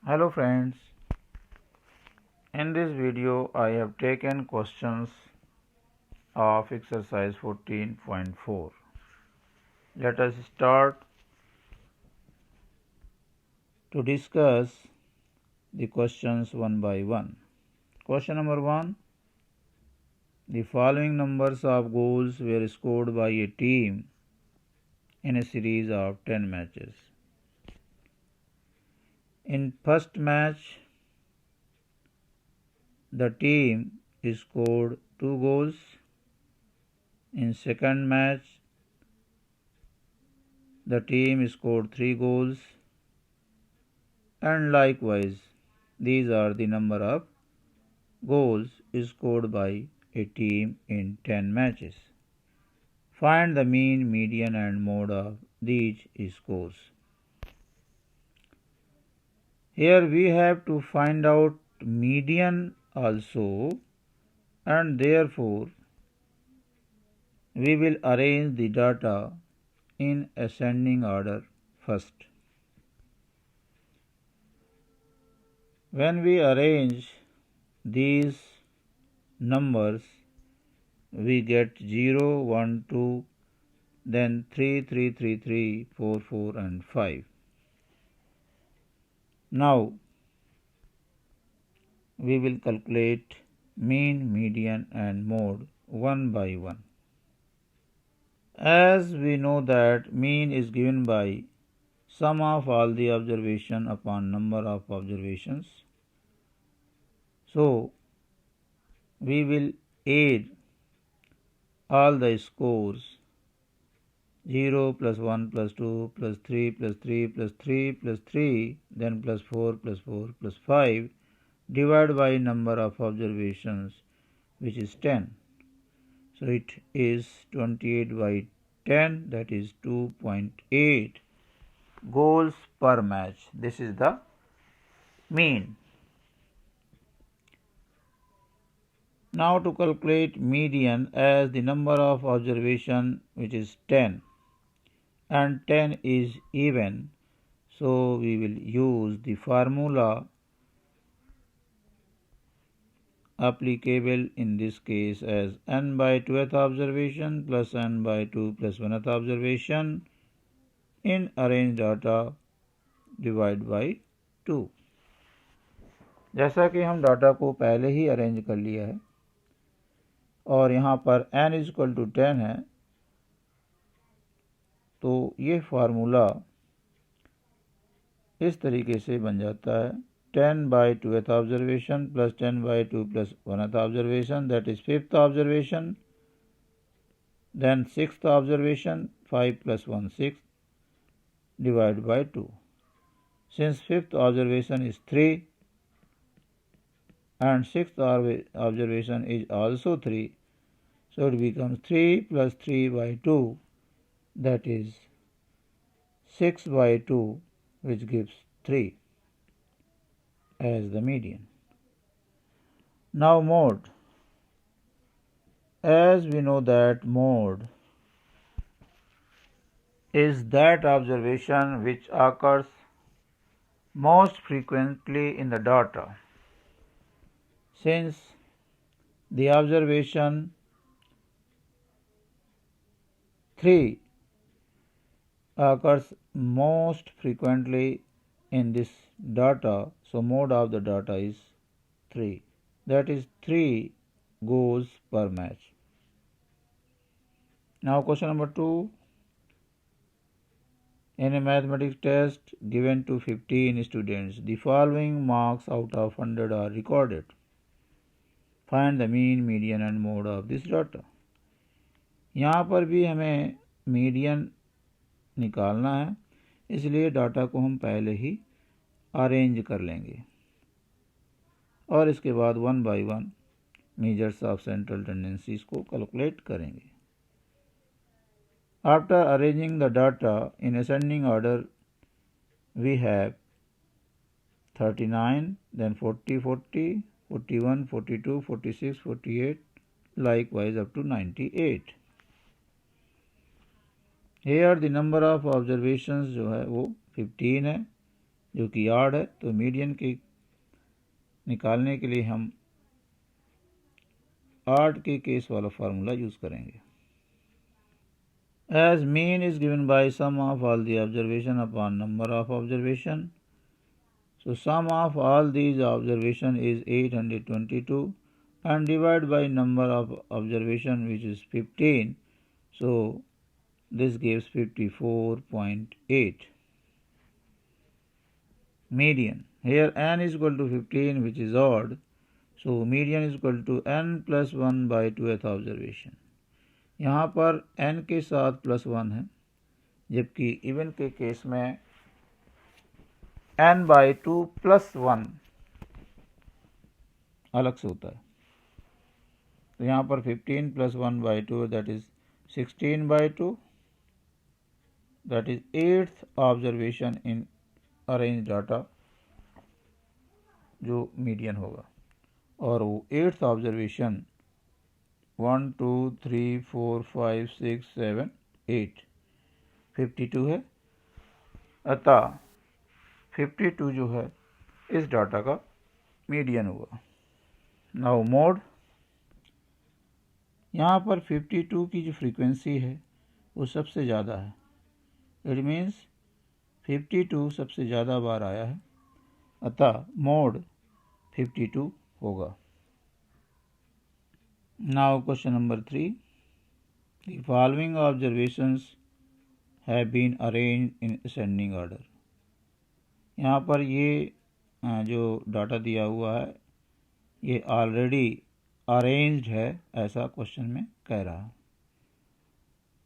Hello friends, in this video I have taken questions of exercise 14.4. Let us start to discuss the questions one by one. Question number 1. The following numbers of goals were scored by a team in a series of 10 matches. In first match, the team scored 2 goals. In second match, the team scored 3 goals, and likewise these are the number of goals scored by a team in 10 matches. Find the mean, median and mode of these scores. Here we have to find out median also, and therefore we will arrange the data in ascending order first. When we arrange these numbers, we get 0, 1, 2, then 3, 3, 3, 3, 4, 4 and 5. Now we will calculate mean, median and mode one by one. As we know that mean is given by sum of all the observation upon number of observations, so we will add all the scores 0 plus 1 plus 2 plus 3 plus 3 plus 3 plus 3, then plus 4 plus 4 plus 5, divided by number of observations, which is 10. So it is 28 by 10, that is 2.8 goals per match. This is the mean. Now to calculate median, as the number of observation which is 10 and 10 is even, so we will use the formula applicable in this case as n by 2th observation plus n by 2 plus 1th observation in arranged data divide by 2. जैसा कि हम data को पहले ही arrange कर लिया है और यहाँ पर n इक्वल टू 10 है, तो ये फार्मूला इस तरीके से बन जाता है 10 by 2th observation plus 10 by 2 plus 1th observation, that is 5th observation, then 6th observation 5 plus 1 6 divided by 2. Since 5th observation is 3 and 6th observation is also 3, so it becomes 3 plus 3 by 2, that is 6 by 2, which gives 3 as the median. Now mode. As we know that mode is that observation which occurs most frequently in the data. Since the observation 3 occurs most frequently in this data, so mode of the data is 3. That is 3 goals per match. Now question number 2. In a mathematics test given to 15 students, the following marks out of 100 are recorded. Find the mean, median and mode of this data. यहाँ पर भी हमें median निकालना है, इसलिए data को हम पहले ही अरेंज कर लेंगे और इसके बाद one by one measures of central tendencies को कैलकुलेट करेंगे. After arranging the data in ascending order, we have 39, then 40, 40, 41, 42, 46, 48, likewise up to 98. Here the number of observations जो है वो 15 है, जो कि ऑड है, तो मीडियन के निकालने के लिए हम ऑड के केस वाला फार्मूला यूज करेंगे। As mean is given by sum of all the observation upon number of observation, so sum of all these observation is 822 and divide by number of observation, which is 15, so this gives 54.8. Median, here n is equal to 15, which is odd, so median is equal to n plus 1 by 2th observation. यहाँ पर n के साथ plus 1 है, जबकि even के case में n by 2 plus 1 अलग से होता है। तो यहाँ पर 15 plus 1 by 2 that is 16 by 2, that is 8th observation in arrange data जो मीडियन होगा, और वो 8th ऑब्जर्वेशन 1 2 3 4 5 6 7 8 52 है। अतः 52 जो है इस डाटा का मीडियन हुआ। नाउ मोड, यहाँ पर 52 की जो फ्रीक्वेंसी है वो सबसे ज़्यादा है। इट मीन्स 52 सबसे ज़्यादा बार आया है, अतः मोड 52 होगा। Now question number 3. The following observations have been arranged in ascending order. यहाँ पर ये जो डाटा दिया हुआ है ये ऑलरेडी अरेंज्ड है, ऐसा क्वेश्चन में कह रहा है।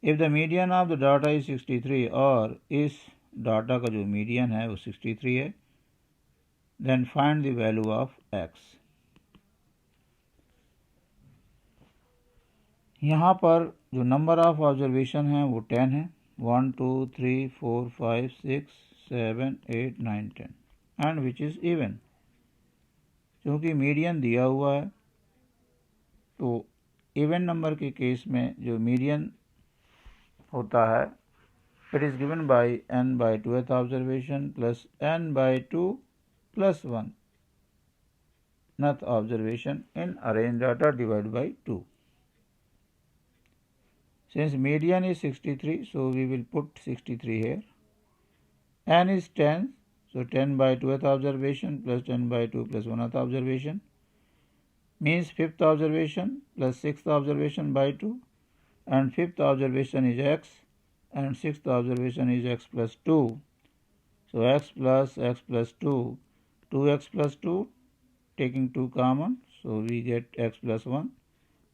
If the median of the data is 63 और इस डाटा का जो मीडियन है वो 63 है, then find the value of x। यहाँ पर जो नंबर ऑफ ऑब्जर्वेशन है वो 10 है, 1 2 3 4 5 6 7 8 9 10 एंड विच इज़ इवन। क्योंकि मीडियन दिया हुआ है तो इवन नंबर के केस में जो मीडियन होता है it is given by n by 2th observation plus n by 2 plus 1 nth observation in arrange data divide by 2. Since median is 63, so we will put 63 here. N is 10, so 10 by 2th observation plus 10 by 2 plus 1th observation means 5th observation plus 6th observation by 2, and 5th observation is x and 6th observation is x plus 2. So x plus 2, 2x plus 2, taking 2 common, so we get x plus 1.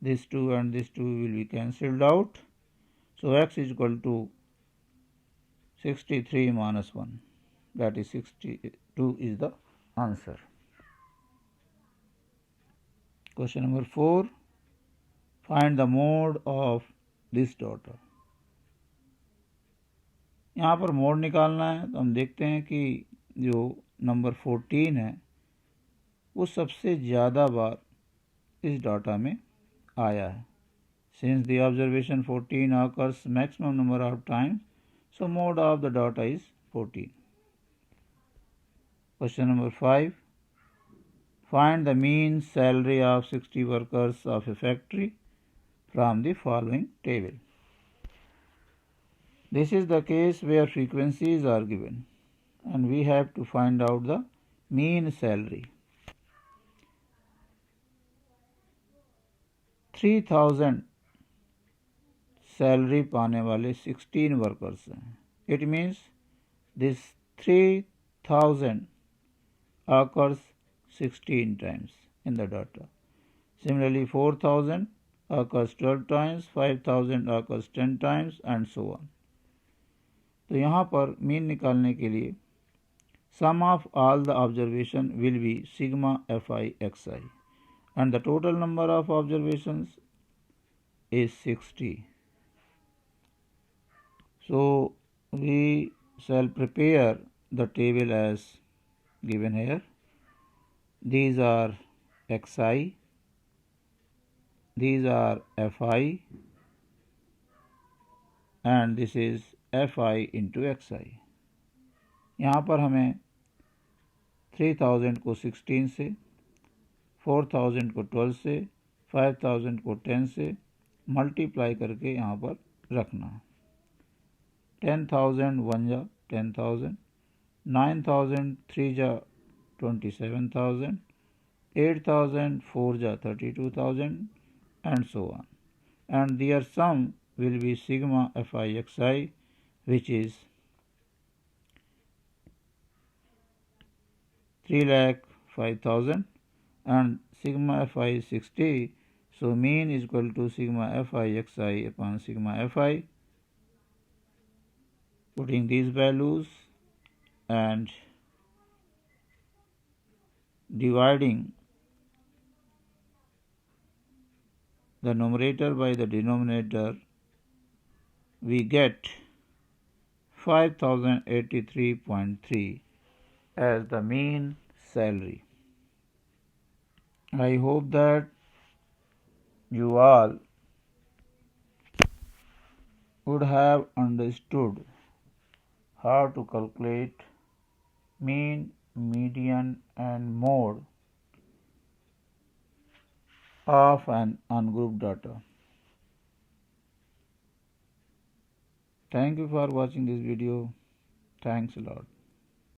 This 2 and this 2 will be cancelled out. So x is equal to 63 minus 1, that is 62 is the answer. Question number 4. Find the mode of this data. यहाँ पर mode निकालना है, तो हम देखते हैं कि जो नंबर 14 है वो सबसे ज़्यादा बार इस डाटा में आया है। Since the observation 14 occurs maximum number of times, so mode of the data is 14. Question number 5. Find the mean salary of 60 workers of a factory from the following table. This is the case where frequencies are given and we have to find out the mean salary. 3000 salary पाने वाले 16 workers हैं। It means this 3000 occurs 16 times in the data. Similarly 4000 occurs 12 times, 5000 occurs 10 times and so on. तो यहाँ पर mean निकालने के लिए sum of all the observation will be sigma fi xi and the total number of observations is 60. So we shall prepare the table as given here. These are xi, these are fi, and this is fi into xi. यहाँ पर हमें 3000 को 16 से, 4000 को 12 से, 5000 को 10 से multiply करके यहाँ पर रखना। 10,000 1 जा 10,000, 9,000 3 जा 27,000, 8,000 4 जा 32,000 and so on. And their sum will be sigma Fixi, which is 3,05,000, and sigma Fi is 60. So mean is equal to sigma Fixi upon sigma Fi. Putting these values and dividing the numerator by the denominator, we get 5,083.3 as the mean salary. I hope that you all would have understood how to calculate mean, median and mode of an ungrouped data. Thank you for watching this video. Thanks a lot.